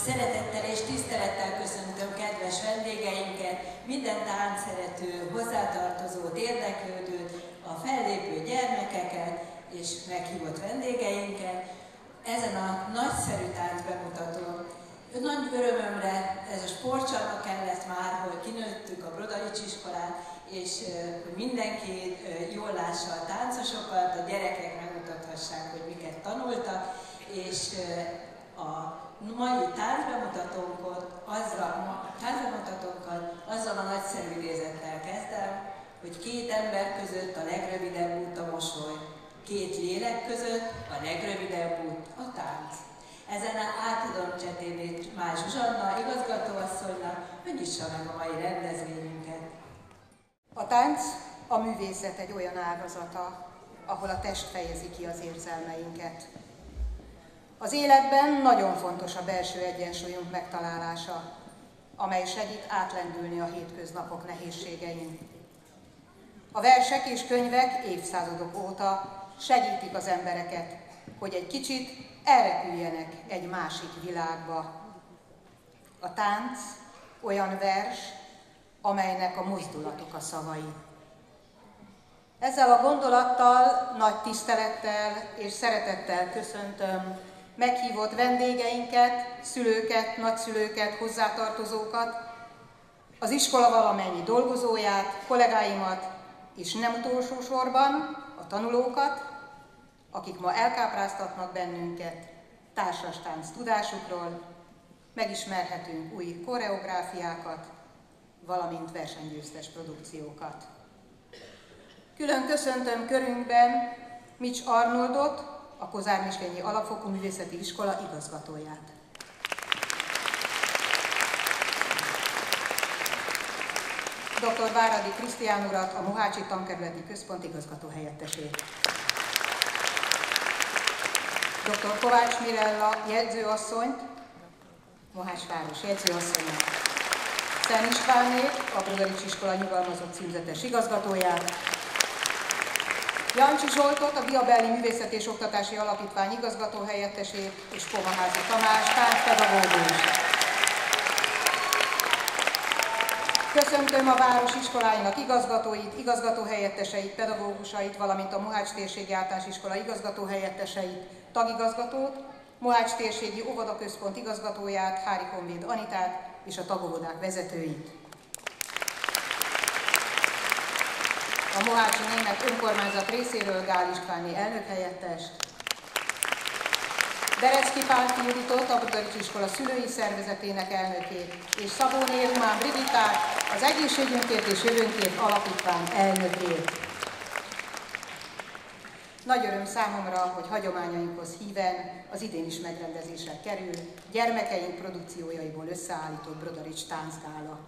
Szeretettel és tisztelettel köszöntöm kedves vendégeinket, minden táncszerető, hozzátartozót, érdeklődőt, a fellépő gyermekeket és meghívott vendégeinket ezen a nagyszerű táncbemutatón. Nagy örömömre ez a sportcsarnok kellett már, hogy kinőttük a Brodarics iskolát, és hogy mindenki jól lássa a táncosokat, a gyerekek megmutathassák, hogy miket tanultak, és a mai táncbemutatónkkal azzal a nagyszerű idézettel kezdem, hogy két ember között a legrövidebb út a mosoly, két lélek között a legrövidebb út a tánc. Ezen átadom Csetéri Más Zsuzsanna igazgatóasszonynak, hogy nyissa meg a mai rendezvényünket. A tánc a művészet egy olyan ágazata, ahol a test fejezi ki az érzelmeinket. Az életben nagyon fontos a belső egyensúlyunk megtalálása, amely segít átlendülni a hétköznapok nehézségein. A versek és könyvek évszázadok óta segítik az embereket, hogy egy kicsit elrepüljenek egy másik világba. A tánc olyan vers, amelynek a mozdulatok a szavai. Ezzel a gondolattal, nagy tisztelettel és szeretettel köszöntöm meghívott vendégeinket, szülőket, nagyszülőket, hozzátartozókat, az iskola valamennyi dolgozóját, kollégáimat, és nem utolsó sorban a tanulókat, akik ma elkápráztatnak bennünket társas tánc tudásukról, megismerhetünk új koreográfiákat, valamint versenygyőztes produkciókat. Külön köszöntöm körünkben Mics Arnoldot, a Kozármisvényi Alapfokú Művészeti Iskola igazgatóját. Dr. Váradi Krisztián urat, a Mohácsi Tankerületi Központ igazgatóhelyettesét. Dr. Kovács Mirella jegyzőasszonyt, Mohács város jegyzőasszonyát. Szent Istvánét, a Brodarics Iskola nyugalmazott címzetes igazgatóját. Jancsi Zsoltot, a Diabelli Művészeti és Oktatási Alapítvány igazgatóhelyettesét, és Pomaházi Tamás, táncpedagógus. Köszöntöm a város iskoláinak igazgatóit, igazgatóhelyetteseit, pedagógusait, valamint a Mohács térségi általános iskola igazgatóhelyetteseit, tagigazgatót, Mohács térségi óvodaközpont igazgatóját, Hári Honvéd Anitát és a tagóvodák vezetőit. A Mohácsi Német Önkormányzat részéről Gál Istvánné elnökhelyettest, Berecki Pálfi Juditot, a Brodarics Iskola szülői szervezetének elnökét, és Szabóné Rumán Brigitát, az Egészségünkért és Jövőnkért Alapítvány elnökét. Nagy öröm számomra, hogy hagyományainkhoz híven az idén is megrendezésre kerül gyermekeink produkciójaiból összeállított Brodarics táncgála.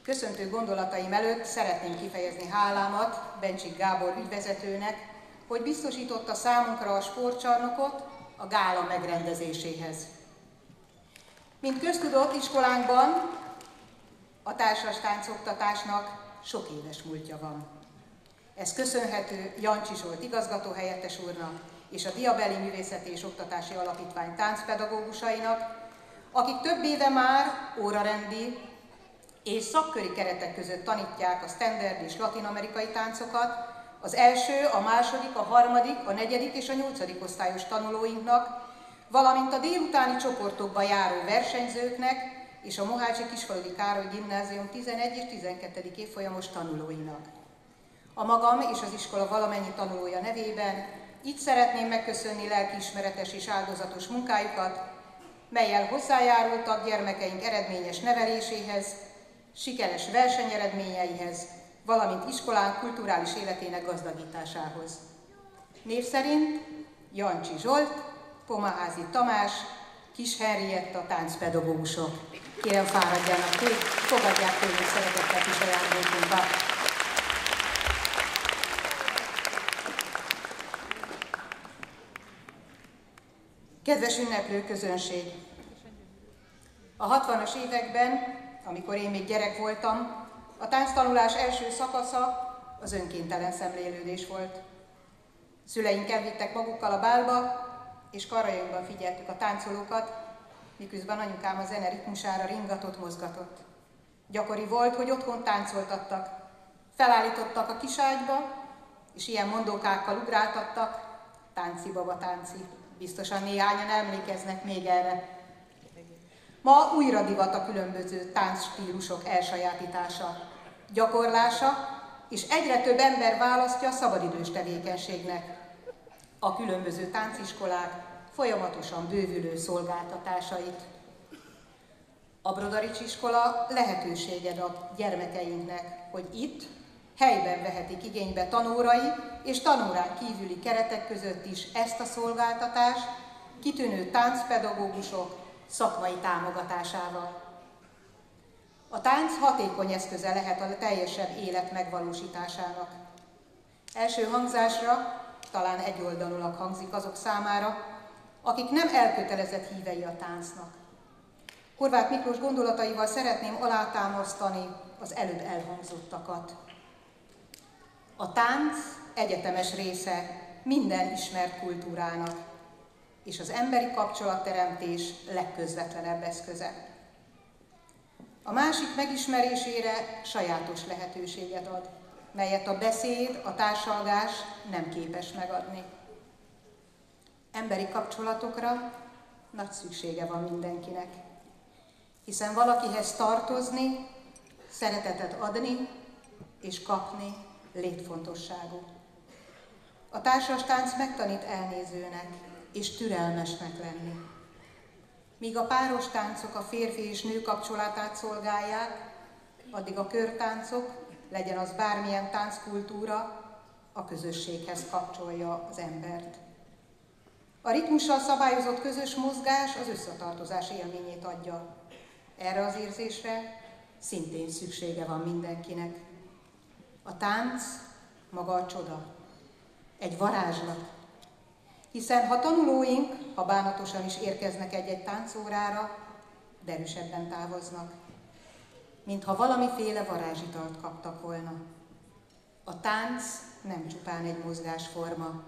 Köszöntő gondolataim előtt szeretném kifejezni hálámat Bencsik Gábor ügyvezetőnek, hogy biztosította számunkra a sportcsarnokot a gála megrendezéséhez. Mint köztudott, iskolánkban a társas táncoktatásnak sok éves múltja van. Ez köszönhető Jancsi Zsolt igazgatóhelyettes úrnak és a Diabelli Művészeti és Oktatási Alapítvány táncpedagógusainak, akik több éve már órarendi és szakköri keretek között tanítják a standard és latin-amerikai táncokat az első, a második, a harmadik, a negyedik és a nyolcadik osztályos tanulóinknak, valamint a délutáni csoportokba járó versenyzőknek és a Mohácsi Kisfaludy Károly Gimnázium 11 és 12. évfolyamos tanulóinak. A magam és az iskola valamennyi tanulója nevében így szeretném megköszönni lelkiismeretes és áldozatos munkájukat, mellyel hozzájárultak gyermekeink eredményes neveléséhez, sikeres versenyeredményeihez, valamint iskolánk kulturális életének gazdagításához. Név szerint Jancsi Zsolt, Pomaházi Tamás, Kis Henrietta táncpedagógusok. Kérem, fáradjanak ki, fogadják tőlük szeretettel kis ajándékunkat. Kedves ünneplő közönség! A 60-as években, amikor én még gyerek voltam, a tánctanulás első szakasza az önkéntelen szemlélődés volt. Szüleink elvittek magukkal a bálba, és karjainkban figyeltük a táncolókat, miközben anyukám a zene ritmusára ringatott, mozgatott. Gyakori volt, hogy otthon táncoltattak. Felállítottak a kiságyba, és ilyen mondókákkal ugráltattak, tánci baba tánci. Biztosan néhányan emlékeznek még erre. Ma újra divat a különböző táncstílusok elsajátítása, gyakorlása, és egyre több ember választja szabadidős tevékenységnek a különböző tánciskolák folyamatosan bővülő szolgáltatásait. A Brodarics iskola lehetőséget ad gyermekeinknek, hogy itt helyben vehetik igénybe tanórai és tanórán kívüli keretek között is ezt a szolgáltatást kitűnő táncpedagógusok szakmai támogatásával. A tánc hatékony eszköze lehet a teljesebb élet megvalósításának. Első hangzásra talán egyoldalúlag hangzik azok számára, akik nem elkötelezett hívei a táncnak. Horváth Miklós gondolataival szeretném alátámasztani az előbb elhangzottakat. A tánc egyetemes része minden ismert kultúrának, és az emberi kapcsolatteremtés legközvetlenebb eszköze. A másik megismerésére sajátos lehetőséget ad, melyet a beszéd, a társalgás nem képes megadni. Emberi kapcsolatokra nagy szüksége van mindenkinek, hiszen valakihez tartozni, szeretetet adni és kapni létfontosságú. A társas tánc megtanít elnézőnek és türelmesnek lenni. Míg a páros táncok a férfi és nő kapcsolatát szolgálják, addig a körtáncok, legyen az bármilyen tánckultúra, a közösséghez kapcsolja az embert. A ritmussal szabályozott közös mozgás az összetartozás élményét adja. Erre az érzésre szintén szüksége van mindenkinek. A tánc maga a csoda, egy varázslat. Hiszen ha tanulóink, ha bánatosan is érkeznek egy-egy táncórára, derűsebben távoznak, mintha valamiféle varázsitalt kaptak volna. A tánc nem csupán egy mozgásforma.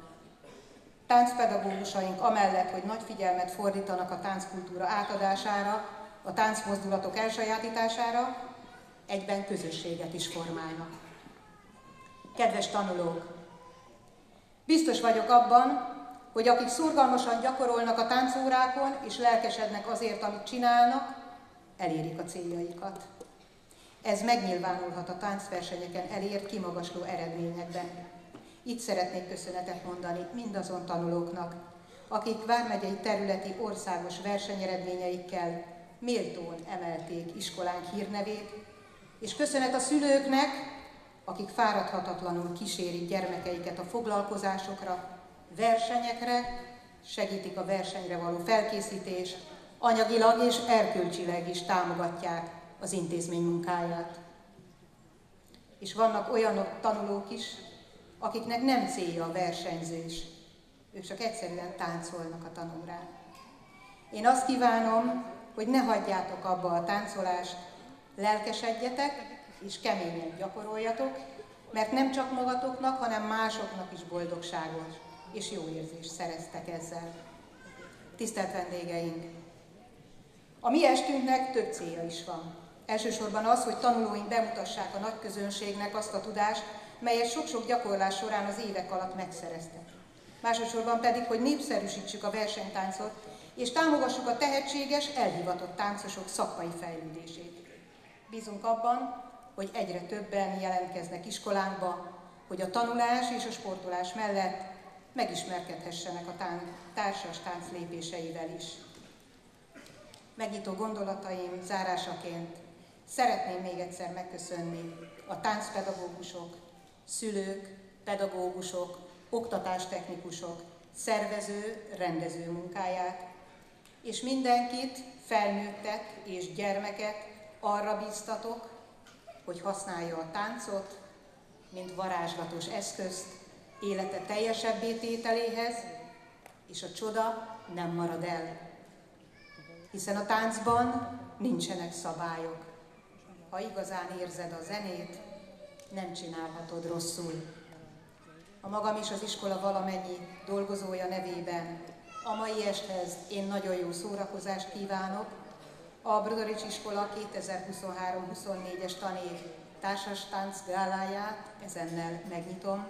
Táncpedagógusaink amellett, hogy nagy figyelmet fordítanak a tánckultúra átadására, a táncmozdulatok elsajátítására, egyben közösséget is formálnak. Kedves tanulók! Biztos vagyok abban, hogy akik szorgalmasan gyakorolnak a táncórákon és lelkesednek azért, amit csinálnak, elérik a céljaikat. Ez megnyilvánulhat a táncversenyeken elért kimagasló eredményekben. Itt szeretnék köszönetet mondani mindazon tanulóknak, akik vármegyei területi országos versenyeredményeikkel méltón emelték iskolánk hírnevét, és köszönet a szülőknek, akik fáradhatatlanul kísérik gyermekeiket a foglalkozásokra, versenyekre, segítik a versenyre való felkészítést, anyagilag és erkölcsileg is támogatják az intézmény munkáját. És vannak olyan tanulók is, akiknek nem célja a versenyzés, ők csak egyszerűen táncolnak a tanórán. Én azt kívánom, hogy ne hagyjátok abba a táncolást, lelkesedjetek és keményen gyakoroljatok, mert nem csak magatoknak, hanem másoknak is boldogságos és jó érzést szereztek ezzel. Tisztelt vendégeink! A mi estünknek több célja is van. Elsősorban az, hogy tanulóink bemutassák a nagy közönségnek azt a tudást, melyet sok-sok gyakorlás során az évek alatt megszereztek. Másodszorban pedig, hogy népszerűsítsük a versenytáncot, és támogassuk a tehetséges, elhivatott táncosok szakmai fejlődését. Bízunk abban, hogy egyre többen jelentkeznek iskolánkba, hogy a tanulás és a sportolás mellett megismerkedhessenek a társas tánc lépéseivel is. Megnyitó gondolataim zárásaként szeretném még egyszer megköszönni a táncpedagógusok, szülők, pedagógusok, oktatástechnikusok, szervező, rendező munkáját, és mindenkit, felnőttet és gyermeket arra bíztatok, hogy használja a táncot, mint varázslatos eszközt élete teljesebbé tételéhez, és a csoda nem marad el. Hiszen a táncban nincsenek szabályok. Ha igazán érzed a zenét, nem csinálhatod rosszul. A magam is az iskola valamennyi dolgozója nevében A mai esthez én nagyon jó szórakozást kívánok. A Brodarics Iskola 2023-24-es tanév társas tánc gáláját ezennel megnyitom,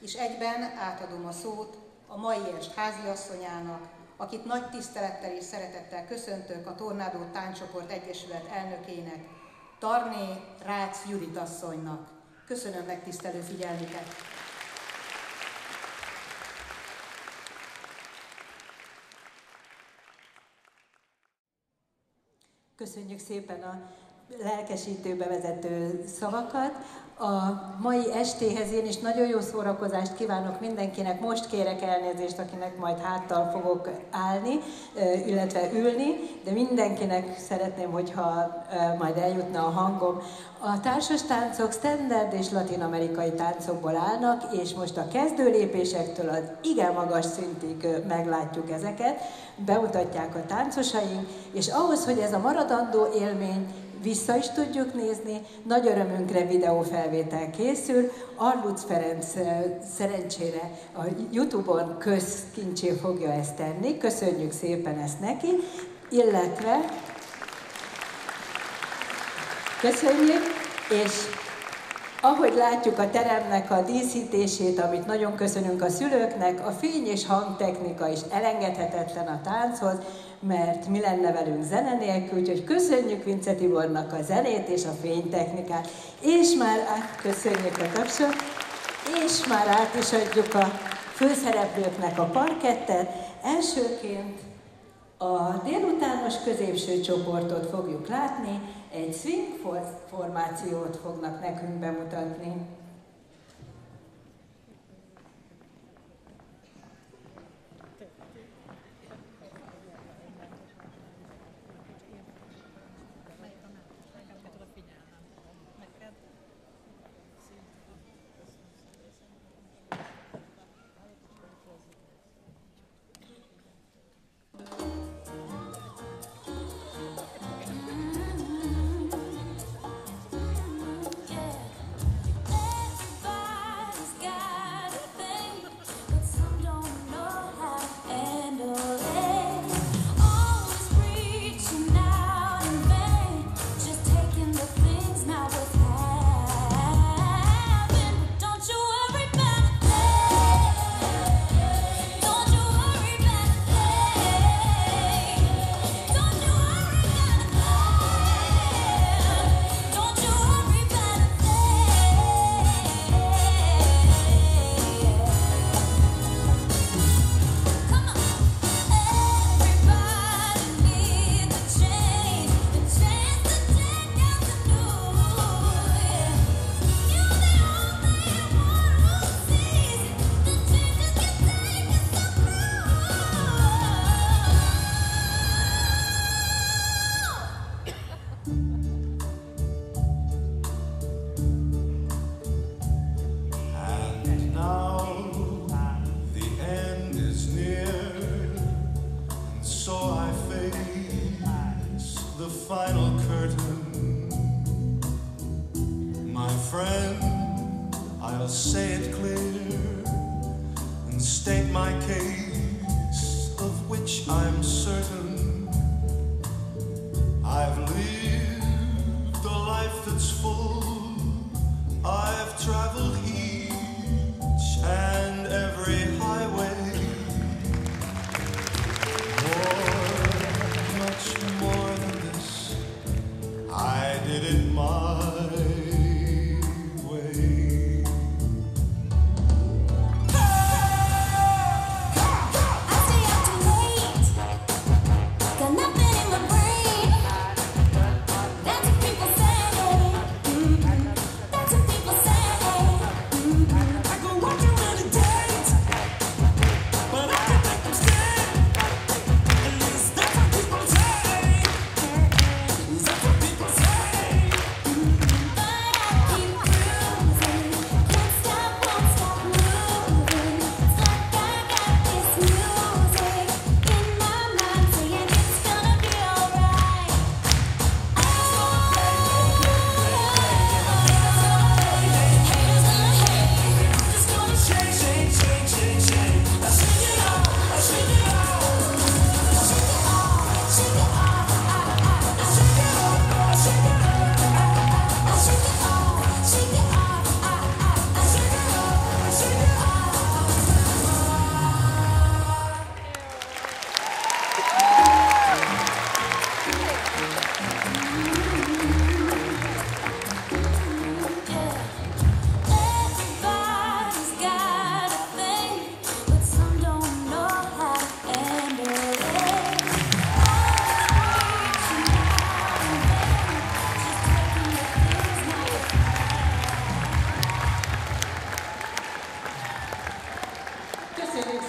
és egyben átadom a szót a mai est háziasszonyának, akit nagy tisztelettel és szeretettel köszöntök, a Tornádó Tánccsoport Egyesület elnökének, Tarné Rácz Judit asszonynak. Köszönöm megtisztelő figyelmüket! Köszönjük szépen a lelkesítő bevezető szavakat. A mai estéhez én is nagyon jó szórakozást kívánok mindenkinek. Most kérek elnézést, akinek majd háttal fogok állni, illetve ülni, de mindenkinek szeretném, hogyha majd eljutna a hangom. A társas táncok standard és latin-amerikai táncokból állnak, és most a kezdőlépésektől az igen magas szintig meglátjuk ezeket, bemutatják a táncosaink, és ahhoz, hogy ez a maradandó élmény vissza is tudjuk nézni, nagy örömünkre videófelvétel készül. Arluc Ferenc szerencsére a YouTube-on közkincsé fogja ezt tenni, köszönjük szépen ezt neki, illetve köszönjük, és ahogy látjuk a teremnek a díszítését, amit nagyon köszönünk a szülőknek, a fény- és hangtechnika is elengedhetetlen a tánchoz, mert mi lenne velünk zene nélkül, úgyhogy köszönjük Vince Tibornak a zenét és a fénytechnikát, és már köszönjük a tapsot, és már át is adjuk a főszereplőknek a parkettet. Elsőként a délutános középső csoportot fogjuk látni, egy swing formációt fognak nekünk bemutatni.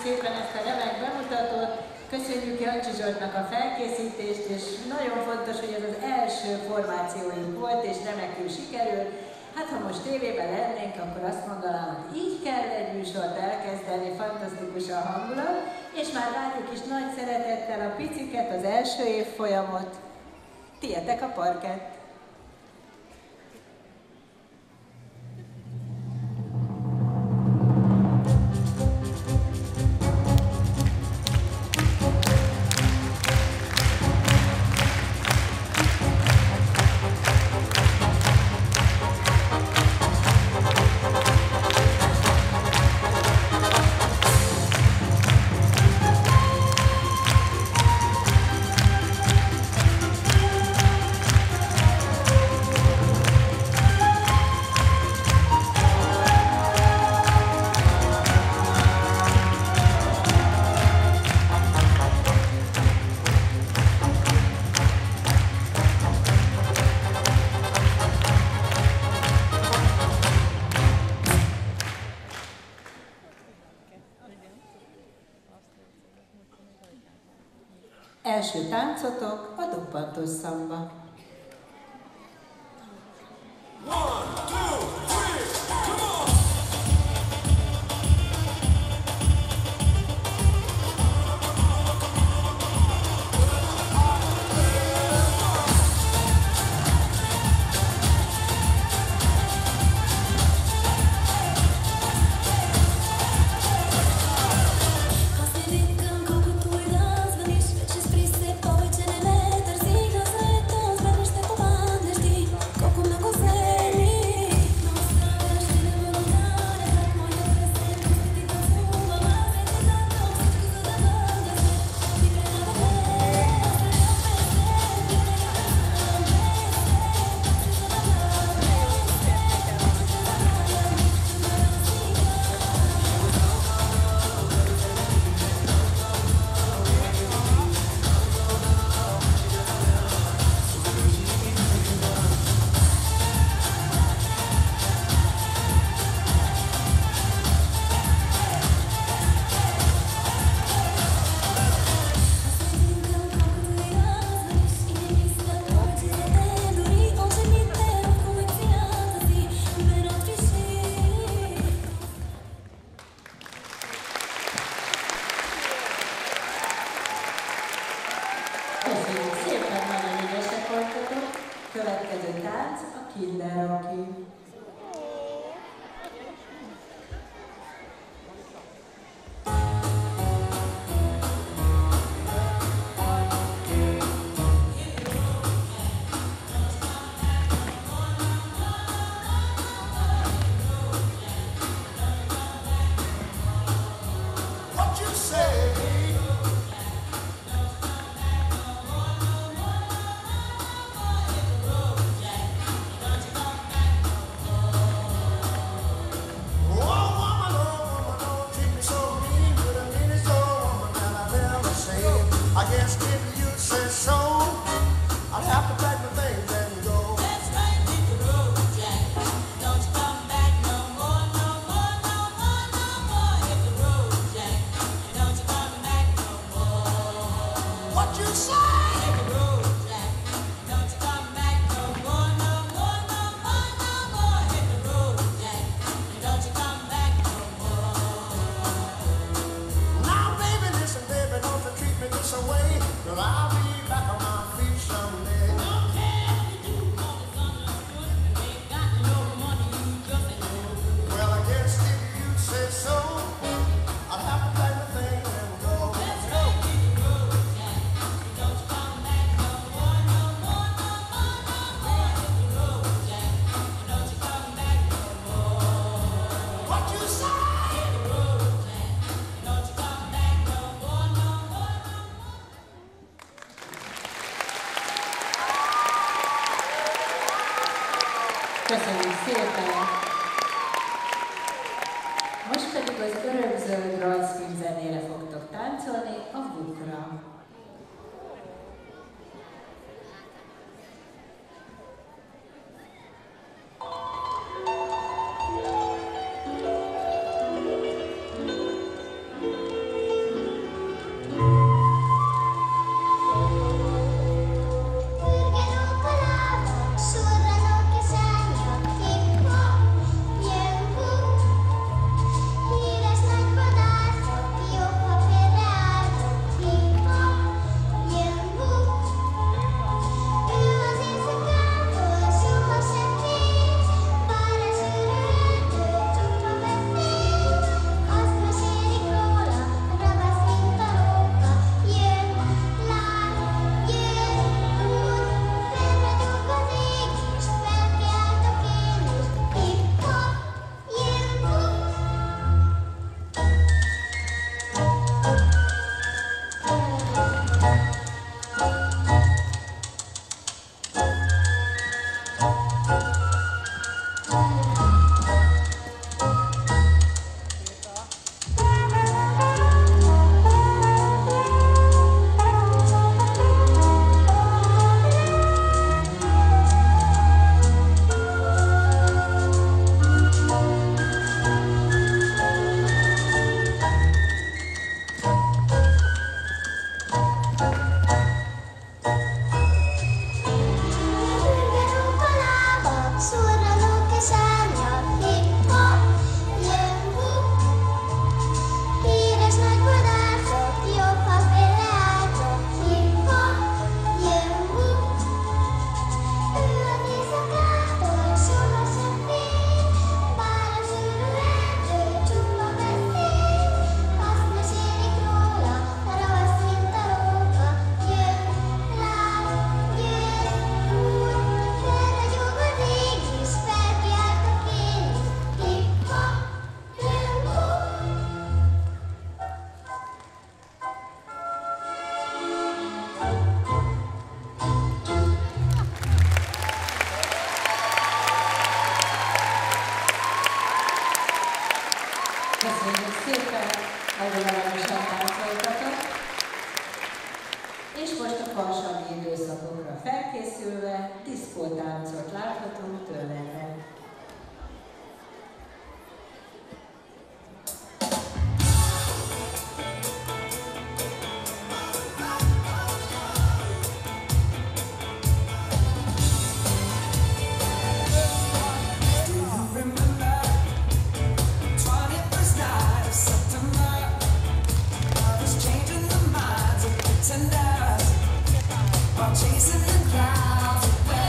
szépen ezt a remek bemutatót, köszönjük Jancsi Zsoltnak a felkészítést, és nagyon fontos, hogy ez az első formációink volt, és remekül sikerült. Hát ha most tévében lennénk, akkor azt mondanám, hogy így kell egy műsort elkezdeni, fantasztikus a hangulat, és már várjuk is nagy szeretettel a piciket, az első évfolyamot. Tietek a parkett! Első táncotok a duppantos szamba. Köszönjük szépen, nagyon ügyesek voltatok. Következő tánc a Kinder Rocky. Köszönjük szépen! Most pedig az örökzöld rajzfilm zenére fogtok táncolni, a Bukra. felkészülve diszkótáncot láthatunk tőletek. Chasing the clouds away.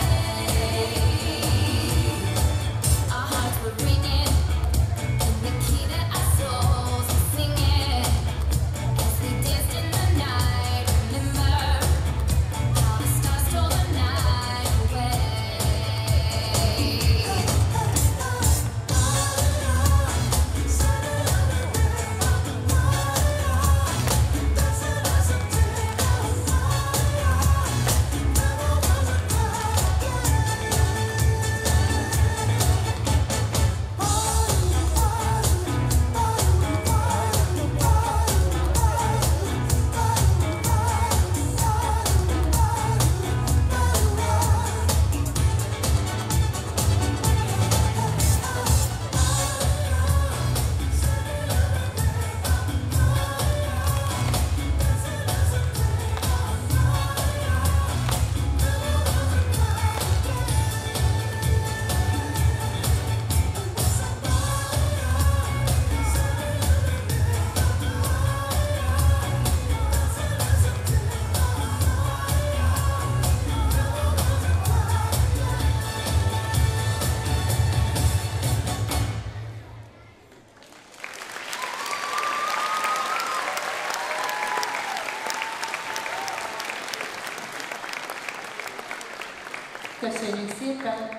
Köszönjük szépen!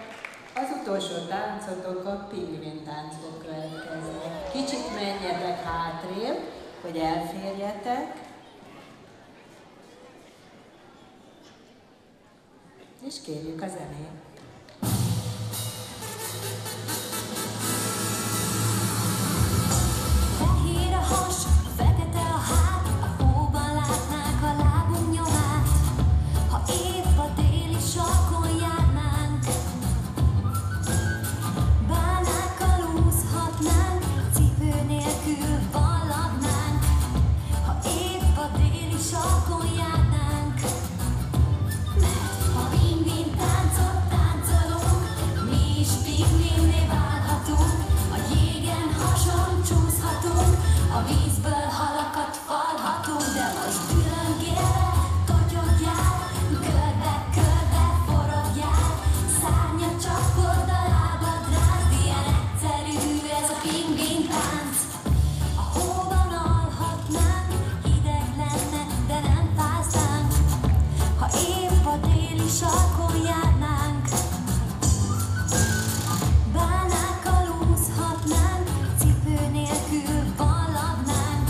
Az utolsó táncotok a pingvin táncok következnek. Kicsit menjetek hátrébb, hogy elférjetek. És kérjük a zenét. Fehér a has, fekete a hát, a hóban látnák a lábunk nyomát. Ha épp a déli sarkon járnánk, bálnákkal úszhatnánk, cipő nélkül balladnánk. Ha épp a déli sarkon járnánk, mert ha pingvin táncot táncolunk, mi is pingvinné válhatunk. A jégen hason csúszhatunk, a vízből halakat falhatunk, de most különgélve totyogjál, körbe-körbe forogjál, szárnyat csapkod a lábad rázd, ilyen egyszerű ez a pingvin tánc. A hóban alhatnánk, hideg lenne, de nem fáznánk, ha épp a déli sarkon járnánk. Bálnákkal úszhatnánk, cipő nélkül balladnánk,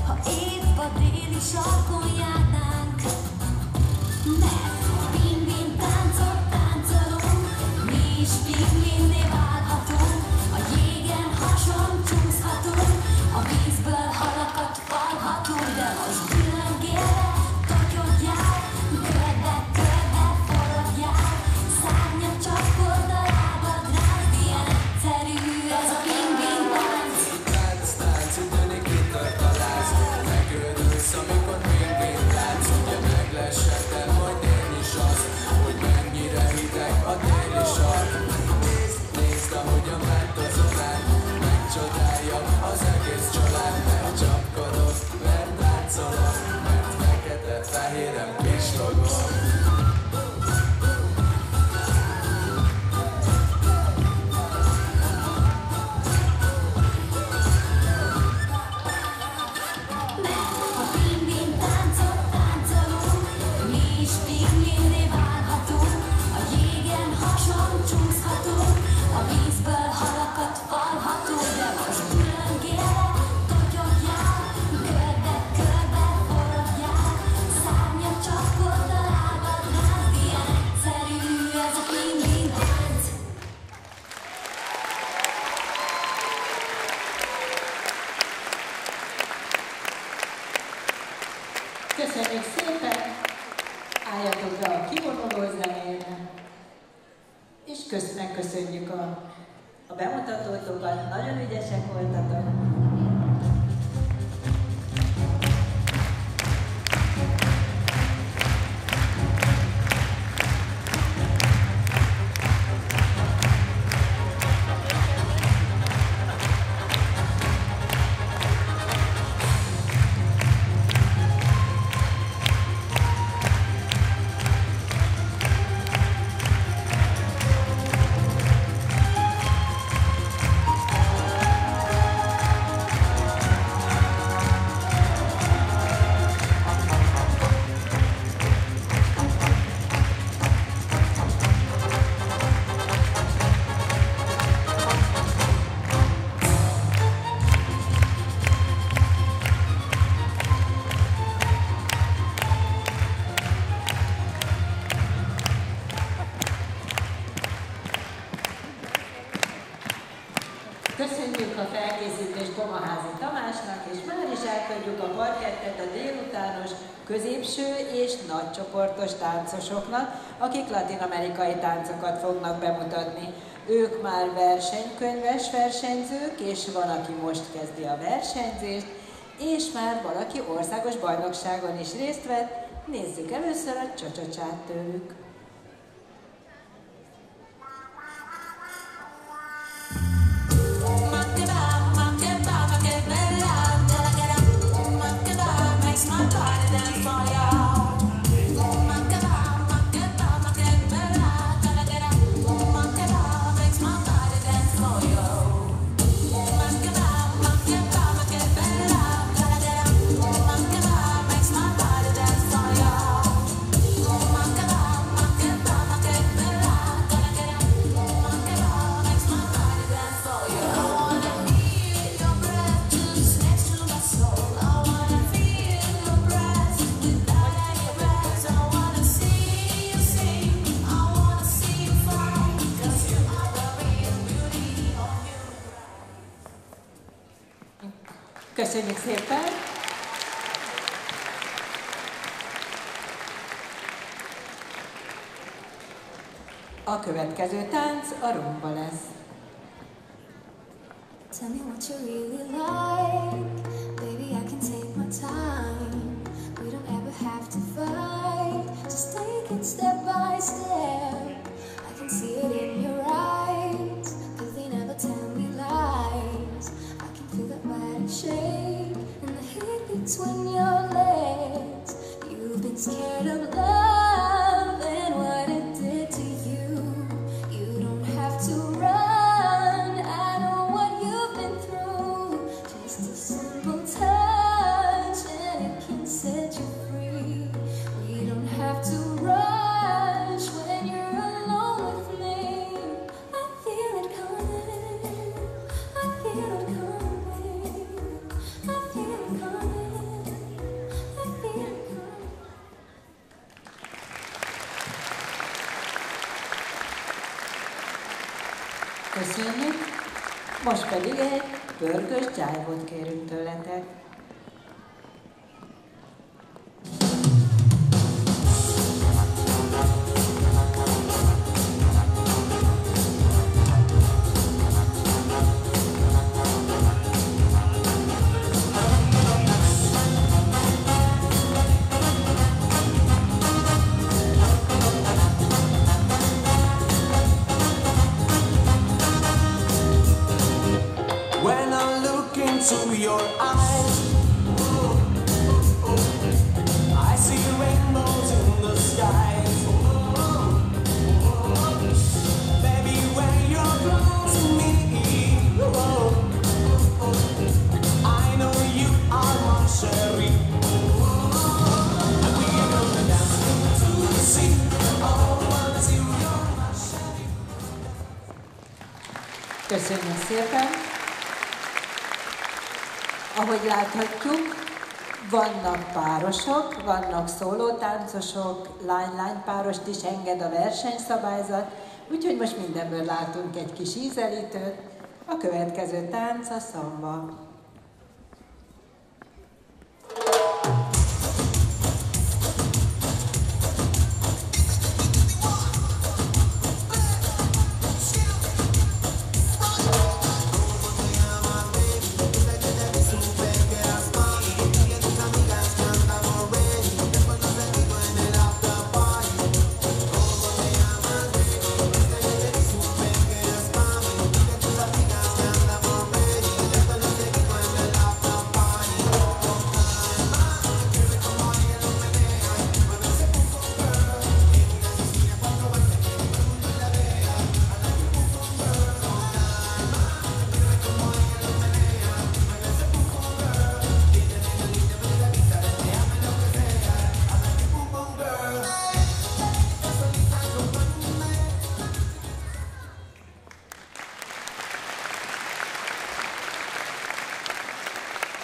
ha épp a déli sarkon járnánk. Mert ha pingvin táncot táncolunk, mi is pingvinné válhatunk. A jégen hason csúszhatunk, a vízből halakat falhatunk, de most különgélve totyogjál, körbe-körbe forogjál, szárnyat csapkod a lábad rázd, ilyen egyszerű ez a pingvin tánc. Tánc, tánc, ütődik kitört a láz. Megőrülsz, amikor pingvin látsz. Ugye meglessetem, hogy én is az, hogy mennyire hideg a déli sark. Nézd, nézd, ahogyan változol át. Megcsodálja az egész család. Mert csapkodok, mert táncolok, mert fekete-fehéren pislogok. Ha pingvin táncot táncolunk, mi is pingvinné válhatunk. A jégen hason csúszhatunk, a vízből halakat falhatunk, de most különgélve totyogjál, körbe-körbe forogjál, szárnyat csapkod a lábad rázd, ilyen egyszerű ez a pingvin tánc. Köszönjük szépen! Álljatok be a kivonuló megköszönjük a bemutatótokat, nagyon ügyesek voltatok. Köszönjük a felkészítést Pomaházi Tamásnak, és már is átadjuk a parkettet a délutános, középső és nagycsoportos táncosoknak, akik latin-amerikai táncokat fognak bemutatni. Ők már versenykönyves versenyzők, és van, aki most kezdi a versenyzést, és már valaki országos bajnokságon is részt vett. Nézzük először a csa-csa-csát tőlük. Köszönjük szépen! A következő tánc a rumba lesz. Tell me what you really like, baby, I can take my time. We don't ever have to fight, just take it step by step. I can see it in your eyes, 'cause they never tell me lies. I can feel that body shake and the heat between your legs. You've been scared of love and what it did to you. You don't have to run, I know what you've been through. Just a simple touch and it can set you free. We don't have to rush when you're alone with me. I feel it coming, I feel it coming, I feel it coming, I feel it coming. Köszönjük! Most pedig egy pörgős jive-ot kérünk tőletek. When I look into your eyes, I see rainbows in the skies. Baby, when you're close to me, I know you are my Sherry. And we are gonna dance into the sea. Oh, until you're my Sherry. Köszönjük szépen! Ahogy láthatjuk, vannak párosok, vannak szólótáncosok, lány-lány párost is enged a versenyszabályzat, úgyhogy most mindenből látunk egy kis ízelítőt. A következő tánc a szamba.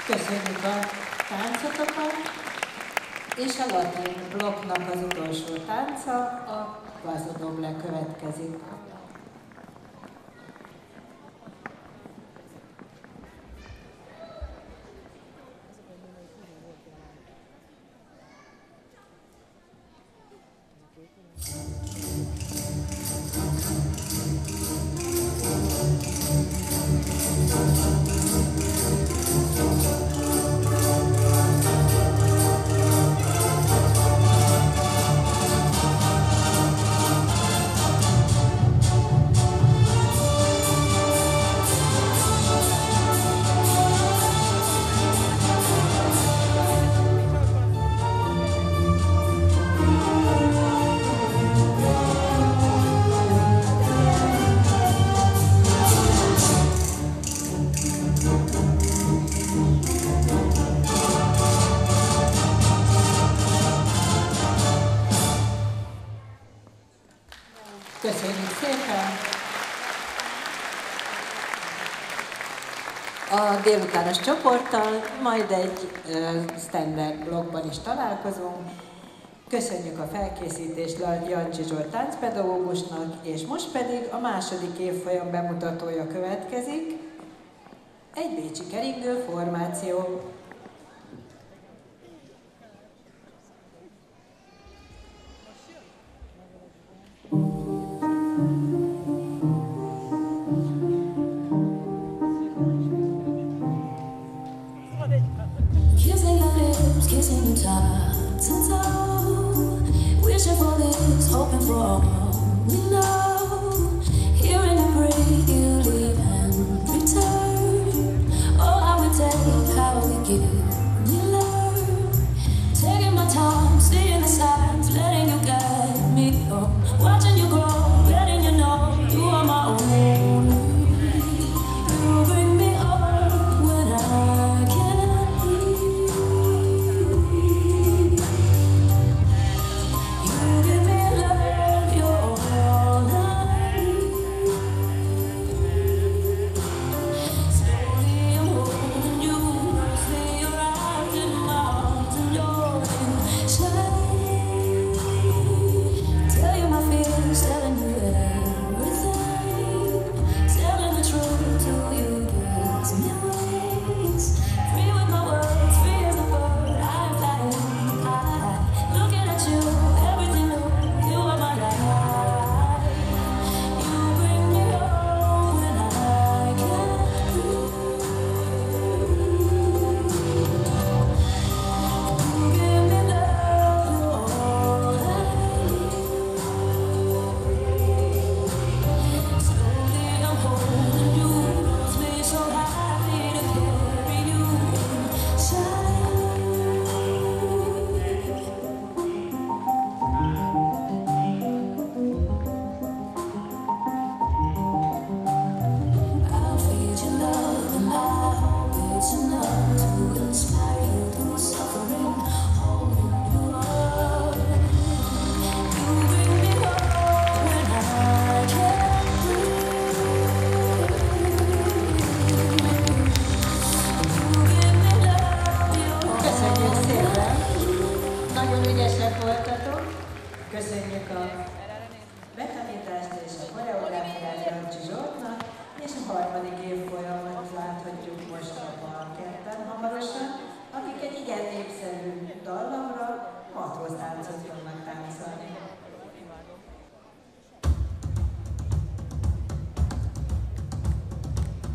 Köszönjük a táncotokat, és a latin blokknak az utolsó tánca, a Paso Doble következik. Köszönjük szépen! A délutános csoporttal majd egy standard blokkban is találkozunk. Köszönjük a felkészítést Jancsi Zsolt táncpedagógusnak, és most pedig a második évfolyam bemutatója következik. Egy bécsi keringő formáció. Kissing you time to toe, wishing for this, hoping for all we know. Hearing you breathe, you leave and return. Oh, how we take, how we give, we learn. Taking my time, seeing the signs, letting you guide me home. Watching you grow, letting you know you are my own. You bring me up when I can't breathe. Köszönjük a betanítást és a koreográfiát Jancsi Zsoltnak, és a harmadik évfolyamot láthatjuk most a parketten hamarosan, akik egy igen népszerű dallamra matróztáncot fognak táncolni.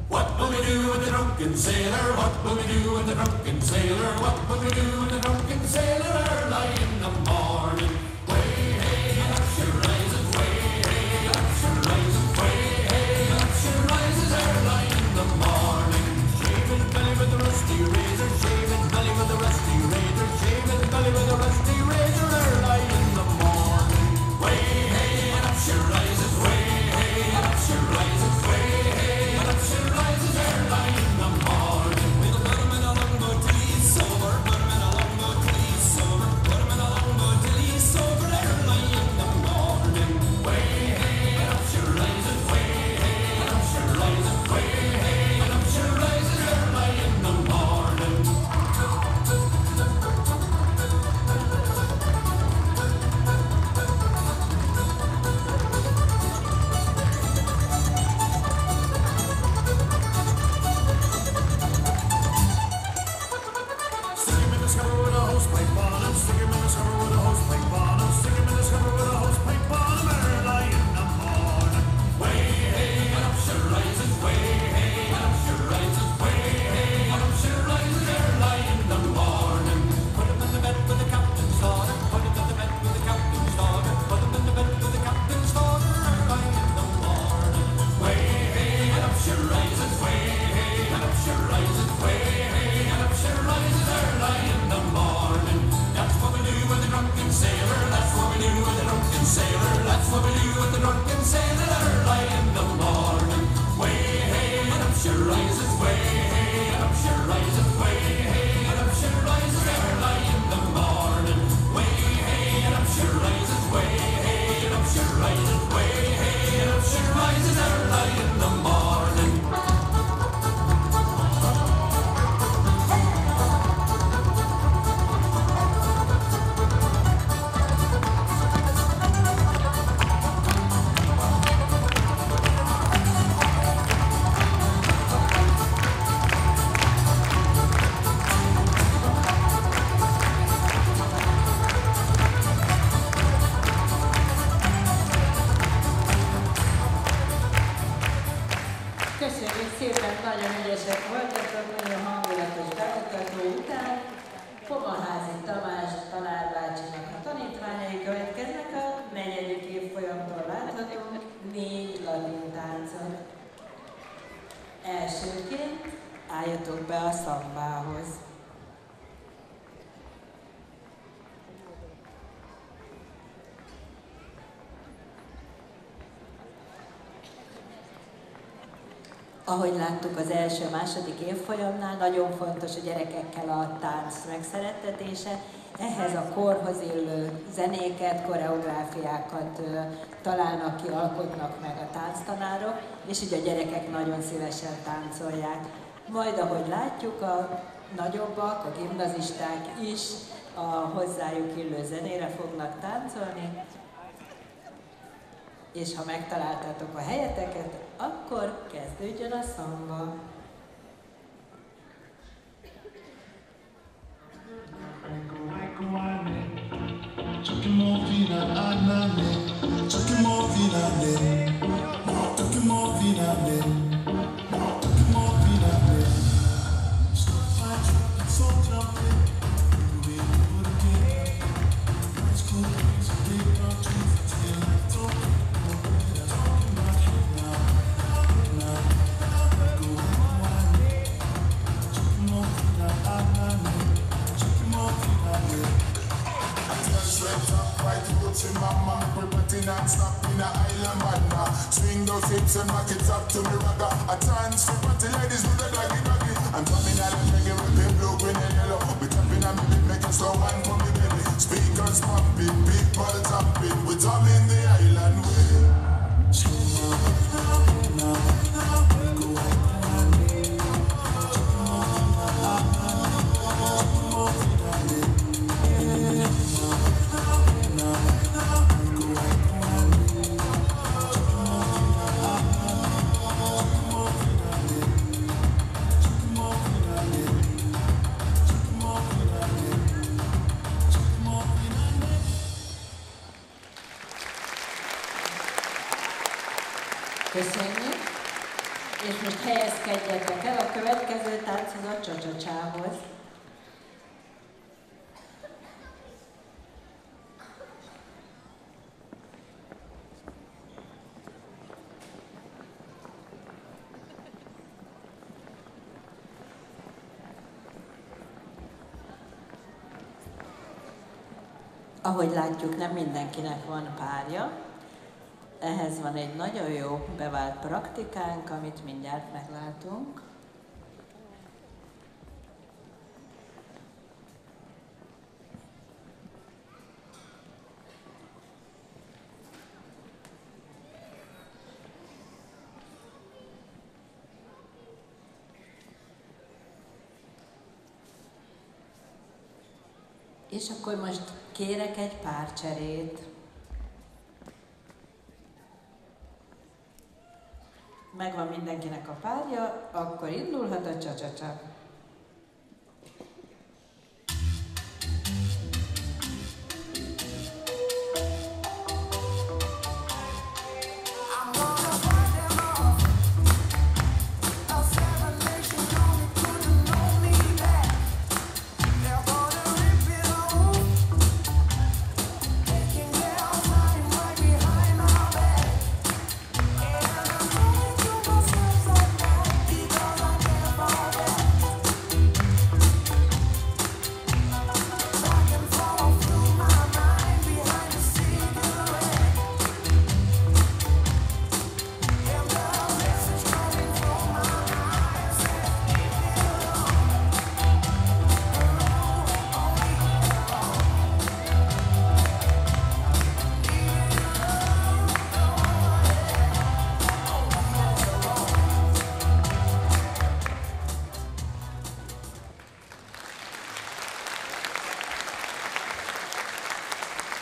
What will we do with the drunken sailor? What will we do with the drunken sailor? What will we do with the drunken sailor early in the morning? Way hey, up she rises, way hey, up she rises, way hey, up she rises early in the morning. Shave his belly with a rusty razor, shave his belly with a rusty razor, shave his belly with a rusty razor early in the morning. Way hey, up she rises, way hey, up she rises, way hey, up she rises early in the morning. We'll put him in a longboat till he's sober, put him in a longboat till he's sober, put him in a longboat till he's sober. szépen, nagyon ügyesek voltatok, nagyon hangulatos bemutató után. Fogaházi Tamás tanárbácsinak a tanítványai következnek, a 4. évfolyamtól láthatunk 4 latin táncot. Elsőként álljatok be a szambához. Ahogy láttuk az első-második évfolyamnál, nagyon fontos a gyerekekkel a tánc megszerettetése. Ehhez a korhoz illő zenéket, koreográfiákat találnak ki, alkotnak meg a tánctanárok, és így a gyerekek nagyon szívesen táncolják. Majd, ahogy látjuk, a nagyobbak, a gimnazisták is a hozzájuk illő zenére fognak táncolni, és ha megtaláltátok a helyeteket, akkor kezdődjön a szamba. Swing those hips and rock it up to me ragga. A dance for party ladies with the doggy doggy. I'm drumming out and reggae with the blue, green and yellow. We tapping on me beat, making slow wine for me baby. Speakers pumping, people jumping. We drumming the island way. Köszönjük, és most helyezkedjetek el, a következő tánc az a csacsacsához. Ahogy látjuk, nem mindenkinek van párja. Ehhez van egy nagyon jó bevált praktikánk, amit mindjárt meglátunk. És akkor most kérek egy párcserét. Megvan mindenkinek a párja, akkor indulhat a csacsacsa.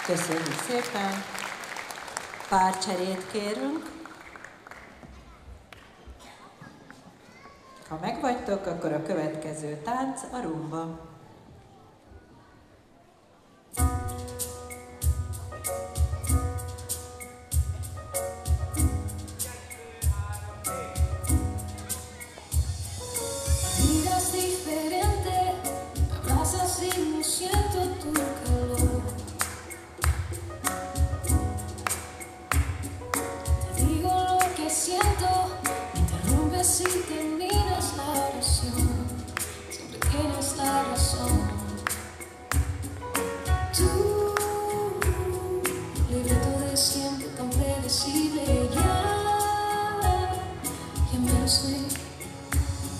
Köszönjük szépen! Párcserét kérünk. Ha megvagytok, akkor a következő tánc a rumba.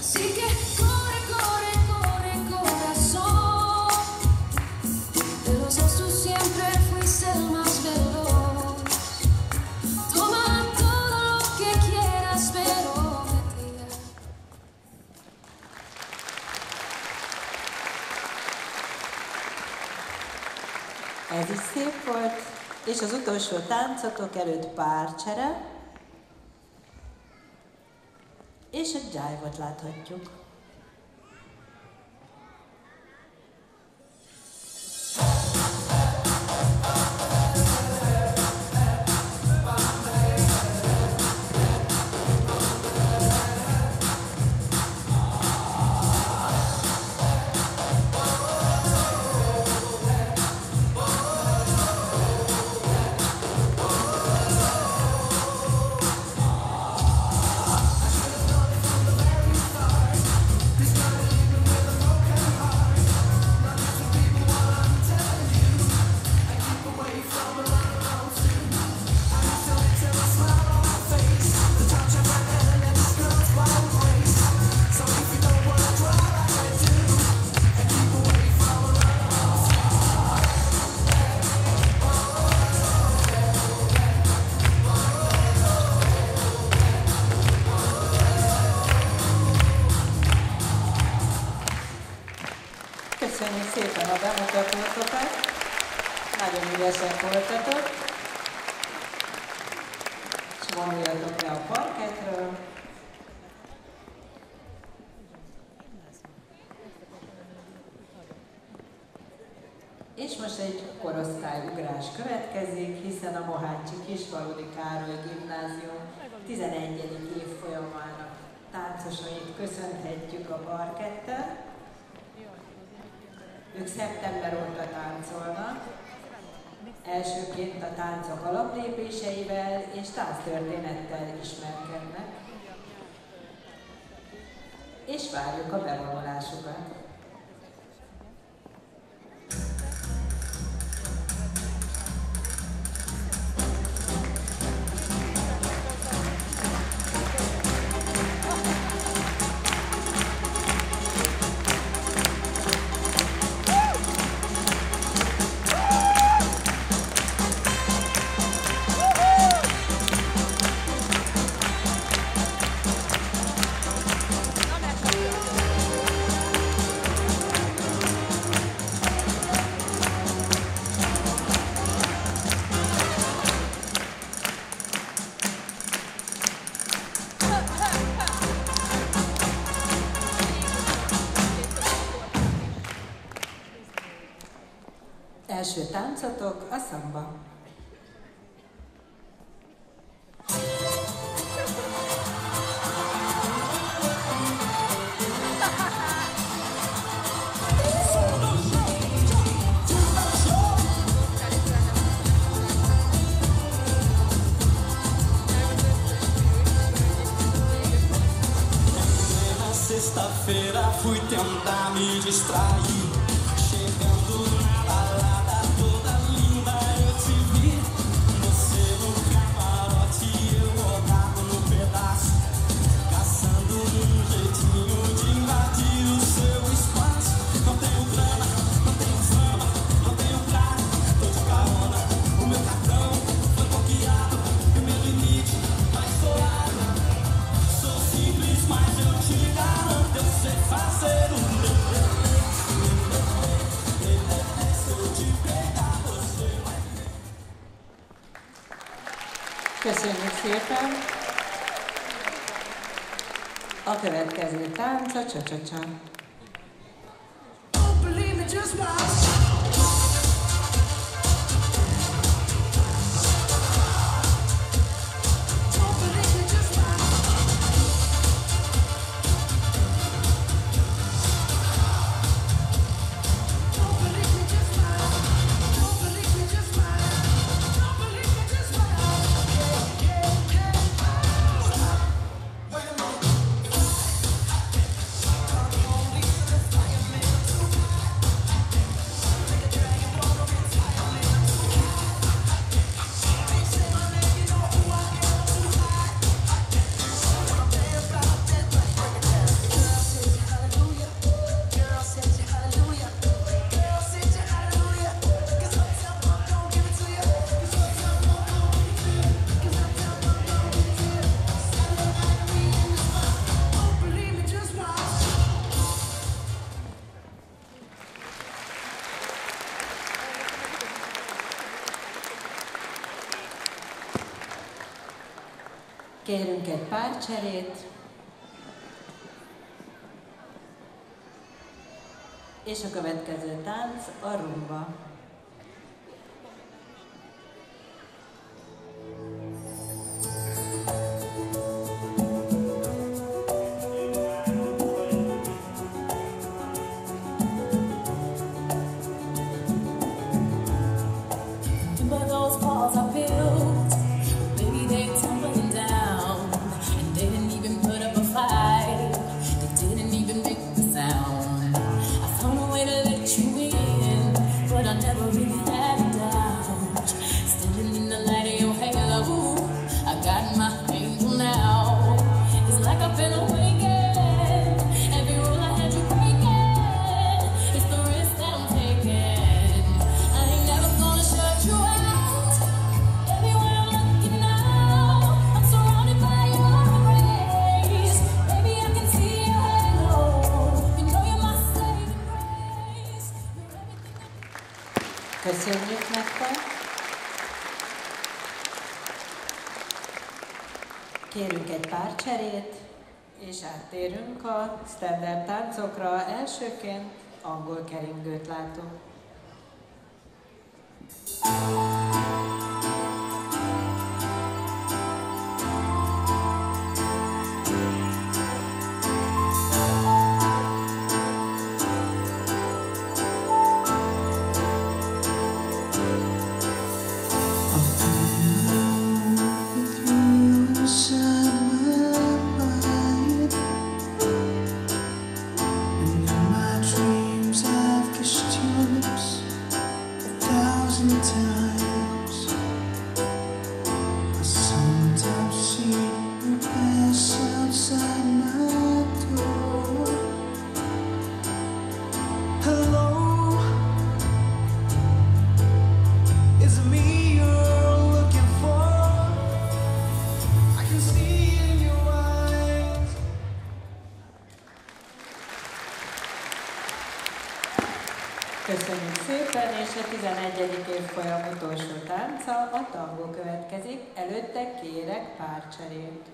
Así que corre, corre, corre, corazón. De los dos tú siempre fuiste el más veloz. Toma todo lo que quieras, pero me digas. Ez is szép volt, és az utolsó táncotok előtt párcsere, és egy jive-ot láthatjuk. Köszönjük szépen a bemutatótokat, nagyon ügyesek voltatok, és vonuljatok le a parkettről. És most egy korosztályugrás következik, hiszen a Mohácsi Kisfaludy Károly Gimnázium 11. évfolyamának táncosait köszönhetjük a parketten. Ők szeptember óta táncolnak, elsőként a táncok alaplépéseivel és tánctörténettel ismerkednek, és várjuk a bevonulásukat. Első táncotok a szamba. Sexta-feira fui tentar me distrair. Chegando na balada toda linda eu te vi. Você no camarote e eu rodado no pedaço, caçando jeitinho de invadir o seu espaço. Não tenho grana, não tenho fama, não tenho carro, tô de carona. O meu cartão foi bloqueado e o meu limite mais estourado. Sou simples, mas eu te garanto, eu sei fazer o meu. Köszönjük szépen! A következő tánc a csa-csa-csa. Don't believe me, just watch. Don't believe me, just watch. Don't believe me, just watch. Don't believe me, just watch. Don't believe me, just watch. Wait a minute. Kérünk egy párcserét, és a következő tánc a rumba. Köszönjük nektek! Kérünk egy párcserét, és áttérünk a standard táncokra. Elsőként angol keringőt látunk. Köszönjük szépen, és a 11. évfolyam utolsó tánca, a tangó következik. Előtte kérek párcserét.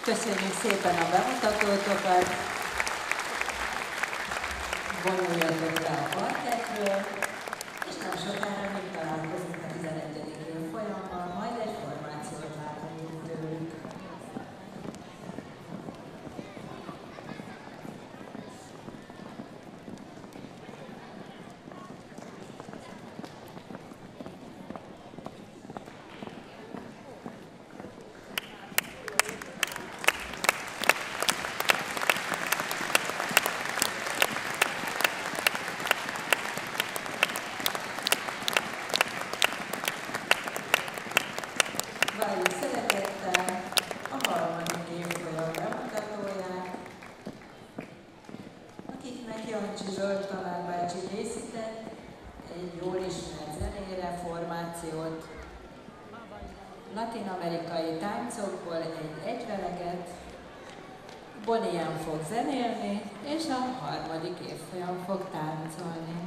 Köszönjük szépen a bemutatótokat, vonuljatok le a parkettről, és nem sokára még találkozunk a 11. évfolyammal, majd egy formációt láthatunk tőlük. Várjuk szeretettel a 3. évfolyam bemutatóját, akiknek Jancsi Zsolt tanárbácsi készített egy jól ismert zenére formációt, latin-amerikai táncokból egy egyveleget. Bonnie M fog zenélni, és a 3. évfolyam fog táncolni.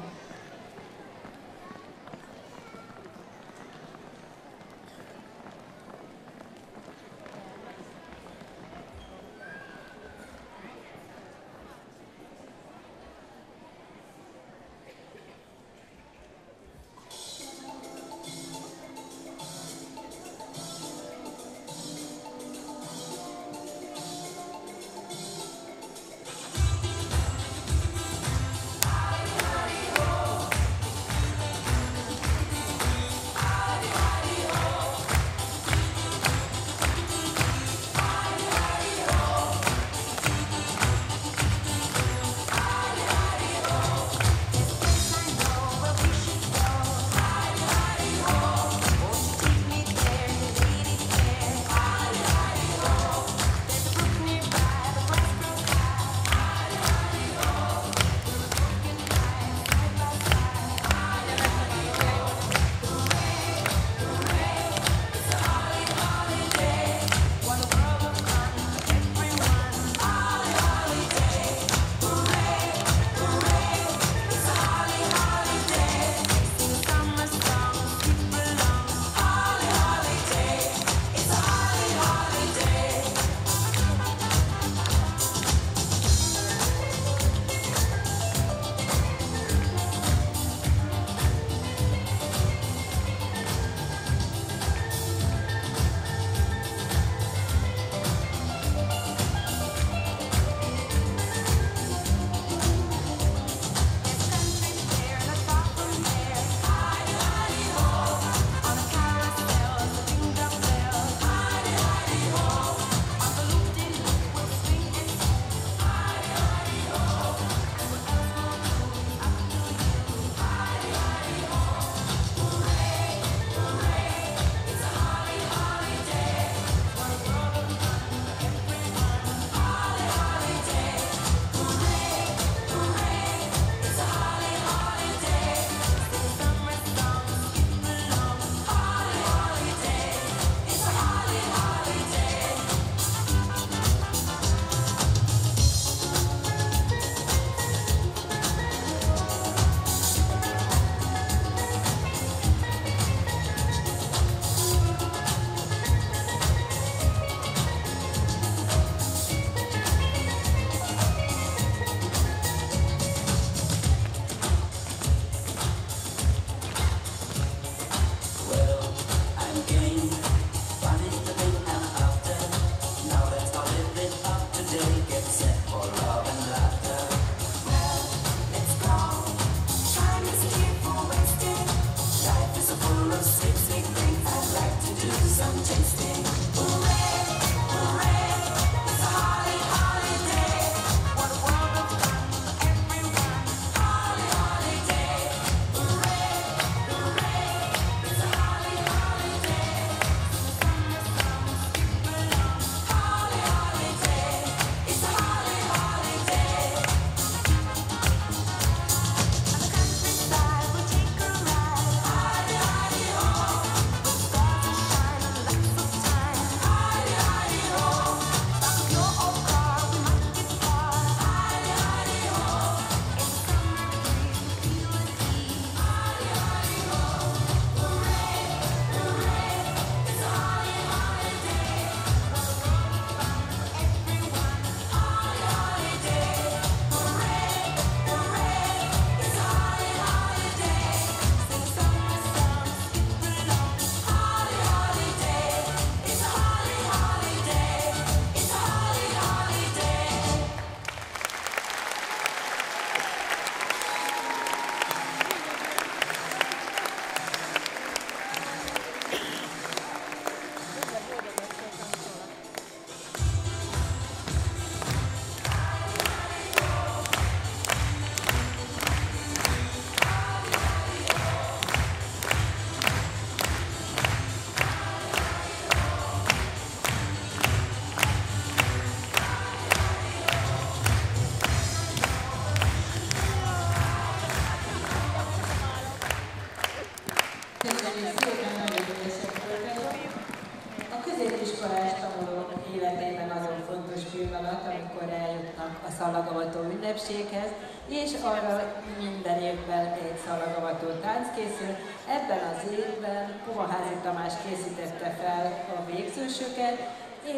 szalagavató ünnepséghez, és arra minden évben egy szalagavató tánc készül. Ebben az évben Kovaházi Tamás készítette fel a végzősöket,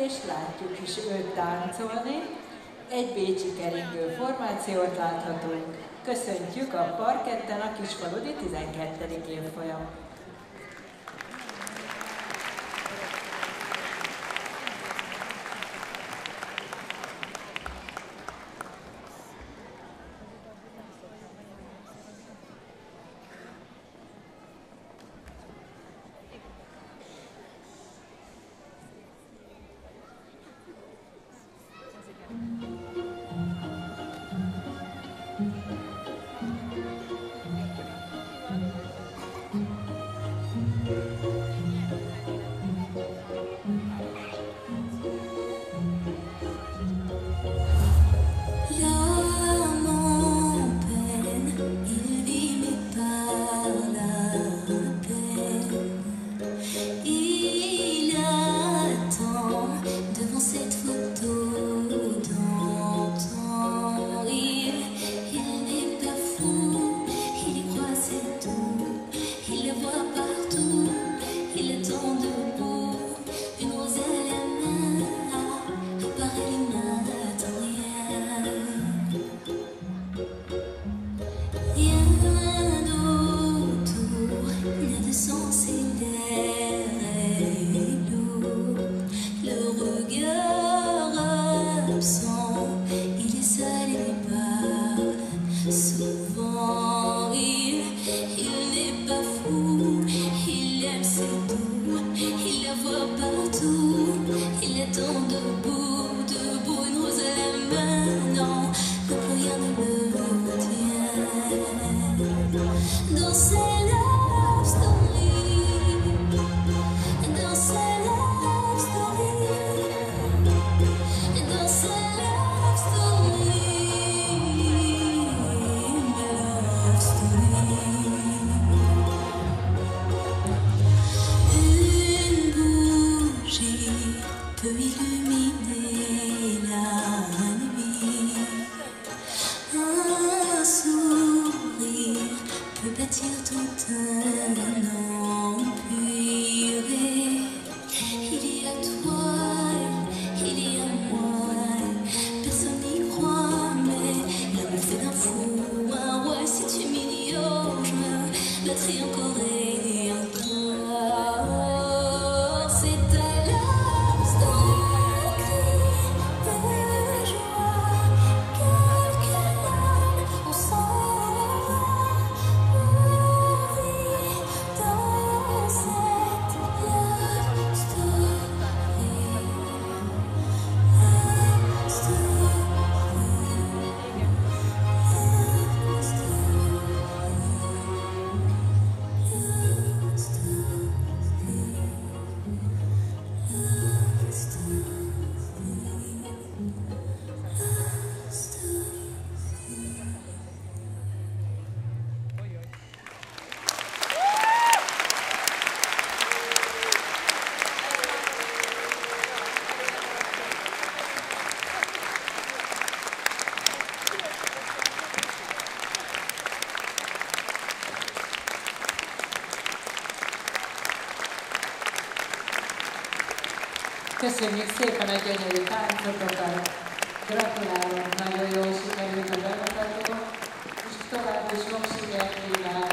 és látjuk is őt táncolni. Egy bécsi keringő formációt láthatunk. Köszöntjük a parketten a Kisfaludi 12. évfolyam. Köszönjük szépen a gyönyörű táncotokat, gratulálunk, nagyon jól sikerült a bemutató, és tovább is sok sikert kívánok